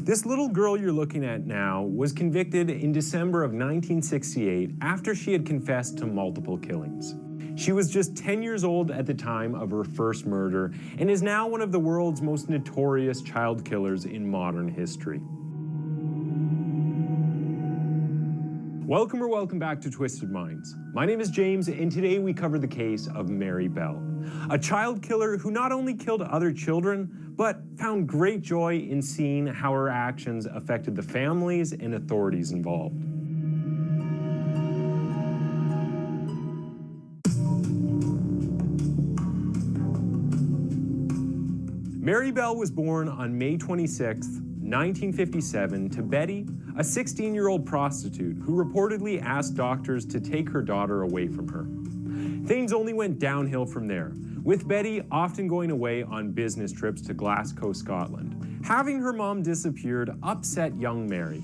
This little girl you're looking at now was convicted in December of 1968 after she had confessed to multiple killings. She was just 10 years old at the time of her first murder and is now one of the world's most notorious child killers in modern history. Welcome back to Twisted Minds. My name is James, and today we cover the case of Mary Bell, a child killer who not only killed other children, but found great joy in seeing how her actions affected the families and authorities involved. Mary Bell was born on May 26, 1957, to Betty, a 16-year-old prostitute who reportedly asked doctors to take her daughter away from her. Things only went downhill from there, with Betty often going away on business trips to Glasgow, Scotland. Having her mom disappeared upset young Mary.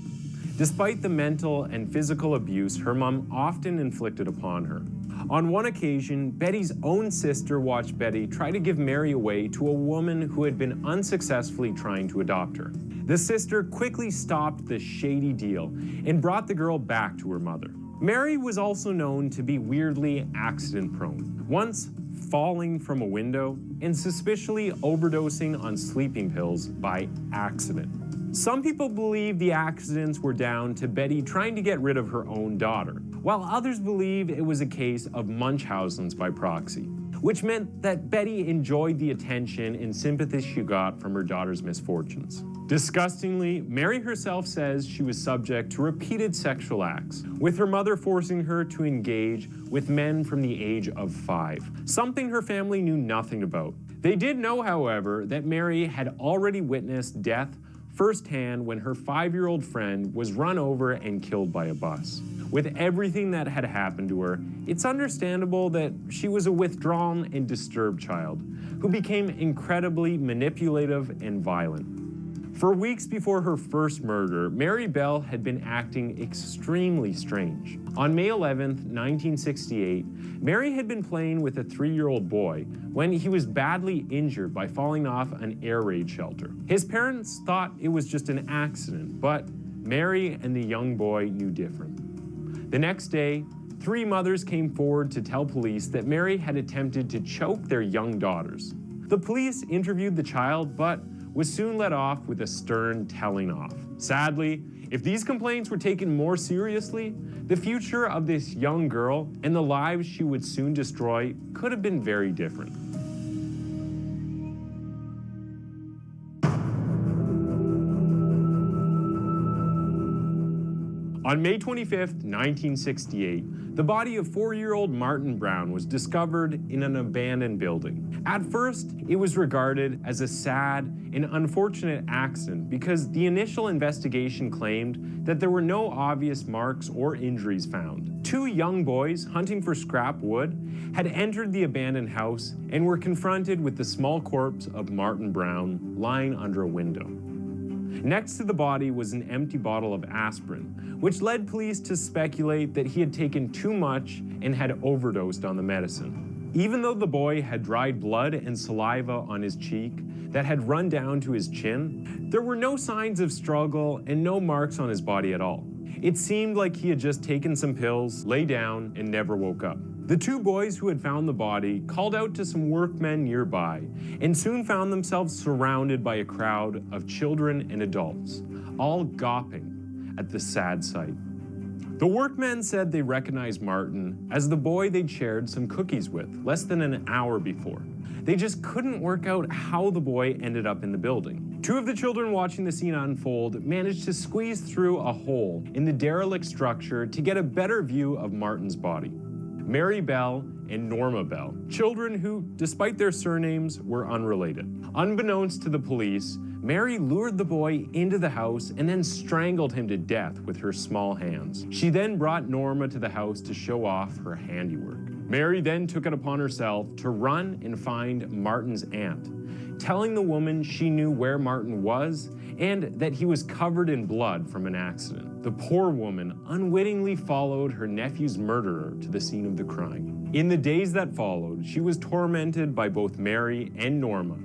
Despite the mental and physical abuse her mom often inflicted upon her. On one occasion, Betty's own sister watched Betty try to give Mary away to a woman who had been unsuccessfully trying to adopt her. The sister quickly stopped the shady deal and brought the girl back to her mother. Mary was also known to be weirdly accident-prone, once falling from a window and suspiciously overdosing on sleeping pills by accident. Some people believe the accidents were down to Betty trying to get rid of her own daughter, while others believe it was a case of Munchausen's by proxy, which meant that Betty enjoyed the attention and sympathy she got from her daughter's misfortunes. Disgustingly, Mary herself says she was subject to repeated sexual acts, with her mother forcing her to engage with men from the age of 5, something her family knew nothing about. They did know, however, that Mary had already witnessed death firsthand when her 5-year-old friend was run over and killed by a bus. With everything that had happened to her, it's understandable that she was a withdrawn and disturbed child who became incredibly manipulative and violent. For weeks before her first murder, Mary Bell had been acting extremely strange. On May 11, 1968, Mary had been playing with a 3-year-old boy when he was badly injured by falling off an air raid shelter. His parents thought it was just an accident, but Mary and the young boy knew different. The next day, 3 mothers came forward to tell police that Mary had attempted to choke their young daughters. The police interviewed the child, but was soon let off with a stern telling off. Sadly, if these complaints were taken more seriously, the future of this young girl and the lives she would soon destroy could have been very different. On May 25, 1968, the body of 4-year-old Martin Brown was discovered in an abandoned building. At first, it was regarded as a sad and unfortunate accident because the initial investigation claimed that there were no obvious marks or injuries found. 2 young boys hunting for scrap wood had entered the abandoned house and were confronted with the small corpse of Martin Brown lying under a window. Next to the body was an empty bottle of aspirin, which led police to speculate that he had taken too much and had overdosed on the medicine. Even though the boy had dried blood and saliva on his cheek that had run down to his chin, there were no signs of struggle and no marks on his body at all. It seemed like he had just taken some pills, lay down, and never woke up. The 2 boys who had found the body called out to some workmen nearby and soon found themselves surrounded by a crowd of children and adults, all gawping at the sad sight. The workmen said they recognized Martin as the boy they'd shared some cookies with less than an hour before. They just couldn't work out how the boy ended up in the building. 2 of the children watching the scene unfold managed to squeeze through a hole in the derelict structure to get a better view of Martin's body. Mary Bell and Norma Bell, children who, despite their surnames, were unrelated. Unbeknownst to the police, Mary lured the boy into the house and then strangled him to death with her small hands. She then brought Norma to the house to show off her handiwork. Mary then took it upon herself to run and find Martin's aunt, telling the woman she knew where Martin was and that he was covered in blood from an accident. The poor woman unwittingly followed her nephew's murderer to the scene of the crime. In the days that followed, she was tormented by both Mary and Norma,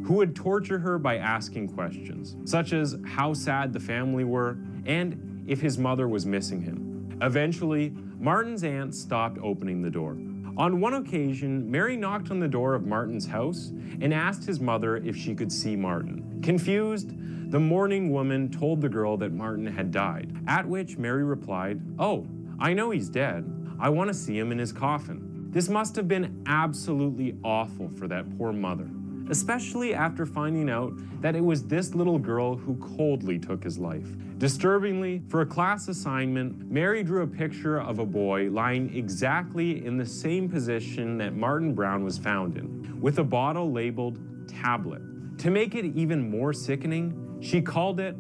who would torture her by asking questions, such as how sad the family were and if his mother was missing him. Eventually, Martin's aunt stopped opening the door. On one occasion, Mary knocked on the door of Martin's house and asked his mother if she could see Martin. Confused, the mourning woman told the girl that Martin had died, at which Mary replied, "Oh, I know he's dead. I want to see him in his coffin." This must have been absolutely awful for that poor mother, especially after finding out that it was this little girl who coldly took his life. Disturbingly, for a class assignment, Mary drew a picture of a boy lying exactly in the same position that Martin Brown was found in, with a bottle labeled tablet. To make it even more sickening, she called it,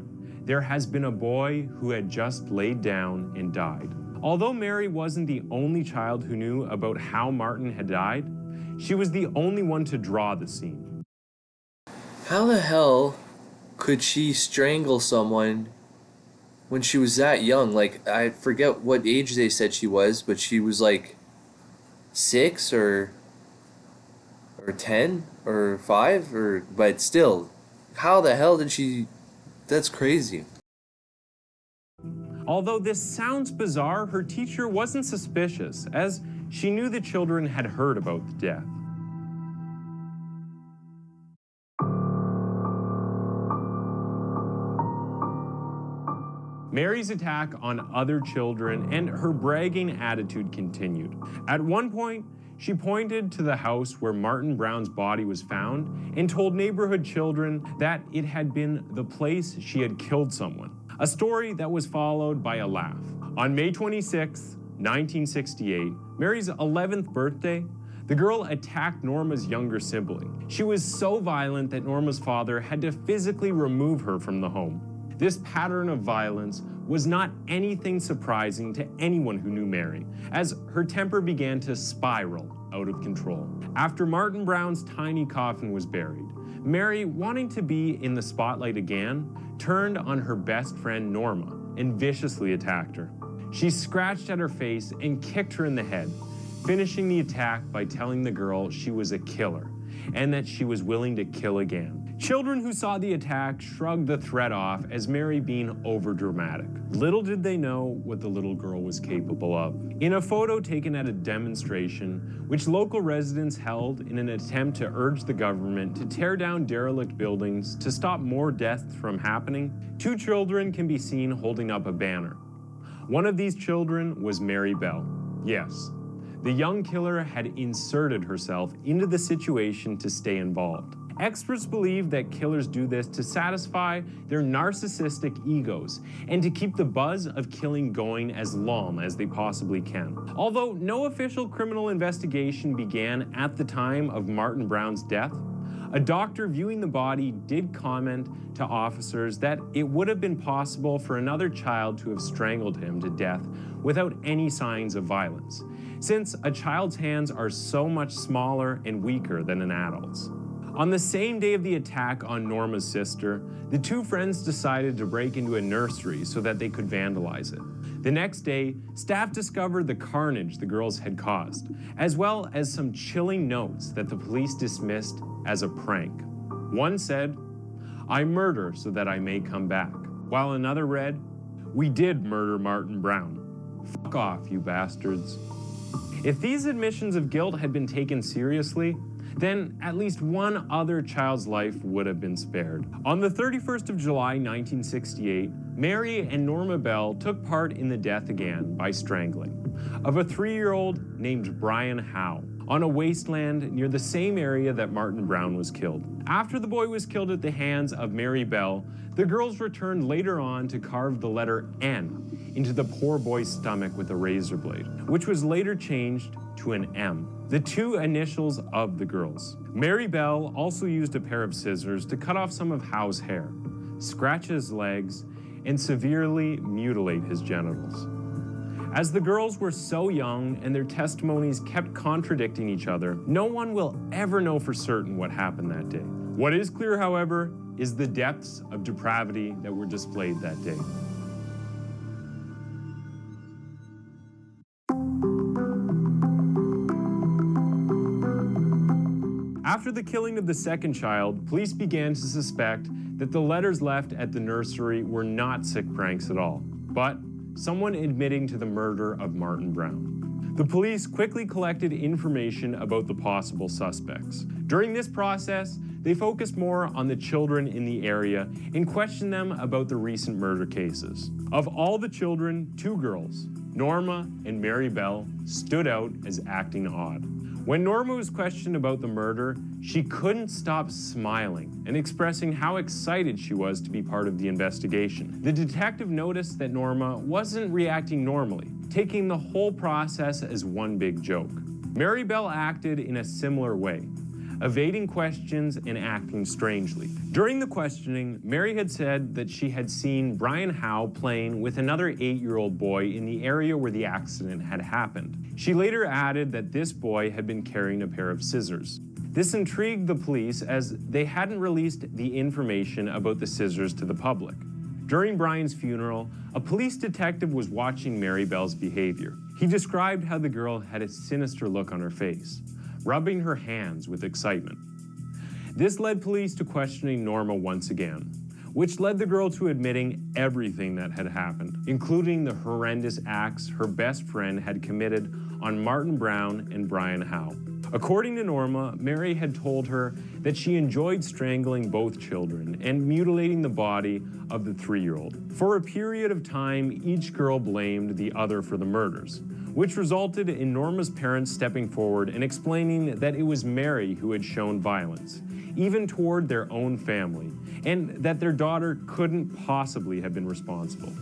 "There has been a boy who had just laid down and died." Although Mary wasn't the only child who knew about how Martin had died, she was the only one to draw the scene. How the hell could she strangle someone when she was that young? Like, I forget what age they said she was, but she was like 6 or 10 or 5, but still, how the hell did she? That's crazy. Although this sounds bizarre, her teacher wasn't suspicious, as she knew the children had heard about the death. Mary's attack on other children and her bragging attitude continued. At one point, she pointed to the house where Martin Brown's body was found and told neighborhood children that it had been the place she had killed someone, a story that was followed by a laugh. On May 26, 1968, Mary's 11th birthday, the girl attacked Norma's younger sibling. She was so violent that Norma's father had to physically remove her from the home. This pattern of violence was not anything surprising to anyone who knew Mary, as her temper began to spiral out of control. After Martin Brown's tiny coffin was buried, Mary, wanting to be in the spotlight again, turned on her best friend Norma and viciously attacked her. She scratched at her face and kicked her in the head, finishing the attack by telling the girl she was a killer and that she was willing to kill again. Children who saw the attack shrugged the threat off as Mary being overdramatic. Little did they know what the little girl was capable of. In a photo taken at a demonstration, which local residents held in an attempt to urge the government to tear down derelict buildings to stop more deaths from happening, 2 children can be seen holding up a banner. One of these children was Mary Bell. Yes, the young killer had inserted herself into the situation to stay involved. Experts believe that killers do this to satisfy their narcissistic egos and to keep the buzz of killing going as long as they possibly can. Although no official criminal investigation began at the time of Martin Brown's death, a doctor viewing the body did comment to officers that it would have been possible for another child to have strangled him to death without any signs of violence, since a child's hands are so much smaller and weaker than an adult's. On the same day of the attack on Norma's sister, the 2 friends decided to break into a nursery so that they could vandalize it. The next day, staff discovered the carnage the girls had caused, as well as some chilling notes that the police dismissed as a prank. One said, "I murder so that I may come back," while another read, "We did murder Martin Brown. Fuck off, you bastards." If these admissions of guilt had been taken seriously, then at least one other child's life would have been spared. On the 31st of July, 1968, Mary and Norma Bell took part in the death again by strangling of a 3-year-old named Brian Howe on a wasteland near the same area that Martin Brown was killed. After the boy was killed at the hands of Mary Bell, the girls returned later on to carve the letter N into the poor boy's stomach with a razor blade, which was later changed to an M, the 2 initials of the girls. Mary Bell also used a pair of scissors to cut off some of Howe's hair, scratch his legs, and severely mutilate his genitals. As the girls were so young and their testimonies kept contradicting each other, no one will ever know for certain what happened that day. What is clear, however, is the depths of depravity that were displayed that day. After the killing of the second child, police began to suspect that the letters left at the nursery were not sick pranks at all, but someone admitting to the murder of Martin Brown. The police quickly collected information about the possible suspects. During this process, they focused more on the children in the area and questioned them about the recent murder cases. Of all the children, 2 girls, Norma and Mary Bell, stood out as acting odd. When Norma was questioned about the murder, she couldn't stop smiling and expressing how excited she was to be part of the investigation. The detective noticed that Norma wasn't reacting normally, taking the whole process as one big joke. Mary Bell acted in a similar way, evading questions and acting strangely. During the questioning, Mary had said that she had seen Brian Howe playing with another 8-year-old boy in the area where the accident had happened. She later added that this boy had been carrying a pair of scissors. This intrigued the police as they hadn't released the information about the scissors to the public. During Brian's funeral, a police detective was watching Mary Bell's behavior. He described how the girl had a sinister look on her face, rubbing her hands with excitement. This led police to questioning Norma once again, which led the girl to admitting everything that had happened, including the horrendous acts her best friend had committed on Martin Brown and Brian Howe. According to Norma, Mary had told her that she enjoyed strangling both children and mutilating the body of the 3-year-old. For a period of time, each girl blamed the other for the murders, which resulted in Norma's parents stepping forward and explaining that it was Mary who had shown violence, even toward their own family, and that their daughter couldn't possibly have been responsible.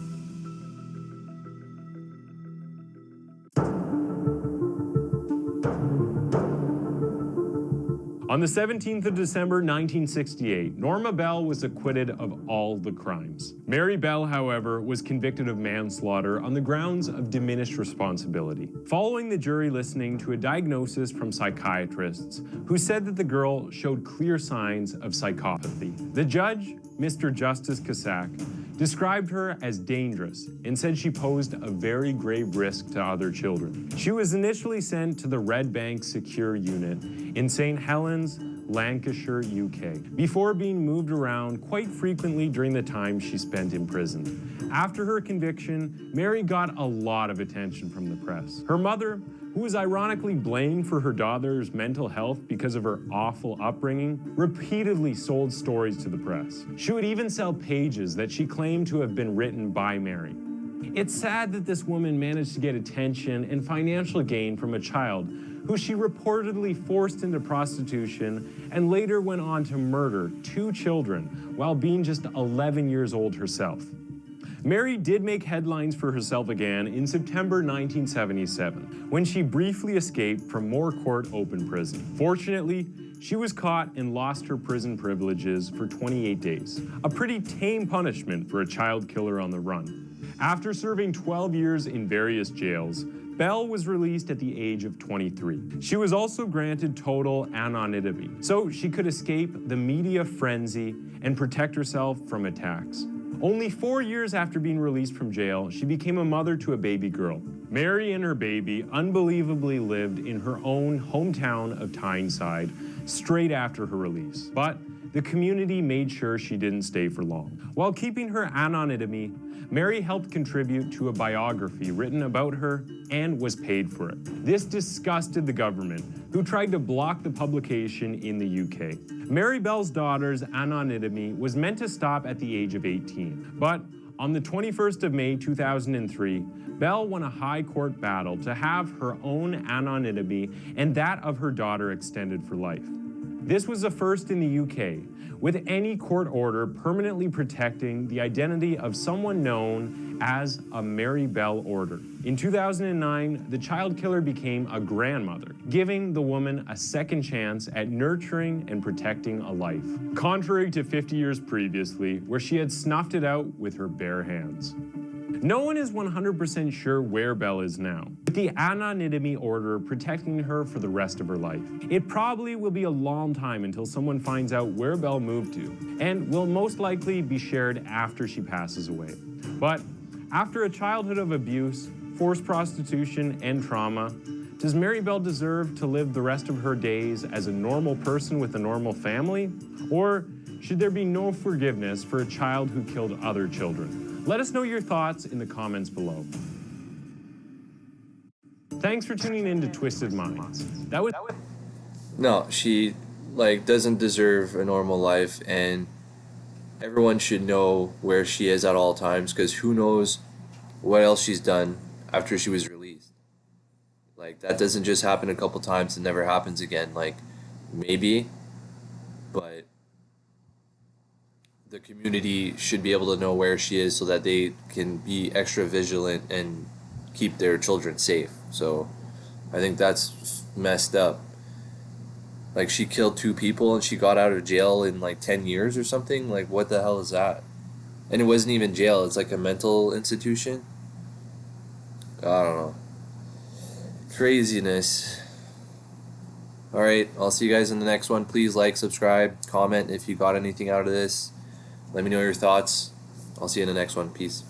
On the 17th of December, 1968, Norma Bell was acquitted of all the crimes. Mary Bell, however, was convicted of manslaughter on the grounds of diminished responsibility, following the jury listening to a diagnosis from psychiatrists who said that the girl showed clear signs of psychopathy. The judge, Mr. Justice Casack, described her as dangerous and said she posed a very grave risk to other children. She was initially sent to the Red Bank Secure Unit in St. Helens, Lancashire, UK, before being moved around quite frequently during the time she spent in prison. After her conviction, Mary got a lot of attention from the press. Her mother, who was ironically blamed for her daughter's mental health because of her awful upbringing, repeatedly sold stories to the press. She would even sell pages that she claimed to have been written by Mary. It's sad that this woman managed to get attention and financial gain from a child who she reportedly forced into prostitution and later went on to murder 2 children while being just 11 years old herself. Mary did make headlines for herself again in September 1977, when she briefly escaped from Moore Court Open Prison. Fortunately, she was caught and lost her prison privileges for 28 days, a pretty tame punishment for a child killer on the run. After serving 12 years in various jails, Bell was released at the age of 23. She was also granted total anonymity, so she could escape the media frenzy and protect herself from attacks. Only 4 years after being released from jail, she became a mother to a baby girl. Mary and her baby unbelievably lived in her own hometown of Tyneside straight after her release. But the community made sure she didn't stay for long. While keeping her anonymity, Mary helped contribute to a biography written about her and was paid for it. This disgusted the government, who tried to block the publication in the UK. Mary Bell's daughter's anonymity was meant to stop at the age of 18, but on the 21st of May 2003, Bell won a high court battle to have her own anonymity and that of her daughter extended for life. This was a first in the UK, with any court order permanently protecting the identity of someone known as a Mary Bell order. In 2009, the child killer became a grandmother, giving the woman a second chance at nurturing and protecting a life, contrary to 50 years previously, where she had snuffed it out with her bare hands. No one is 100% sure where Bell is now, with the anonymity order protecting her for the rest of her life. It probably will be a long time until someone finds out where Bell moved to, and will most likely be shared after she passes away. But after a childhood of abuse, forced prostitution, and trauma, to Does Mary Bell deserve to live the rest of her days as a normal person with a normal family? Or should there be no forgiveness for a child who killed other children? Let us know your thoughts in the comments below. Thanks for tuning in to Twisted Minds. No, she like doesn't deserve a normal life, and everyone should know where she is at all times, because who knows what else she's done after she was released. Like, that doesn't just happen a couple times and never happens again. Like, maybe, but the community should be able to know where she is so that they can be extra vigilant and keep their children safe. So I think that's messed up. Like, she killed 2 people and she got out of jail in like 10 years or something. Like, what the hell is that? And it wasn't even jail, it's like a mental institution. I don't know. Craziness. Alright, I'll see you guys in the next one. Please like, subscribe, comment if you got anything out of this. Let me know your thoughts. I'll see you in the next one. Peace.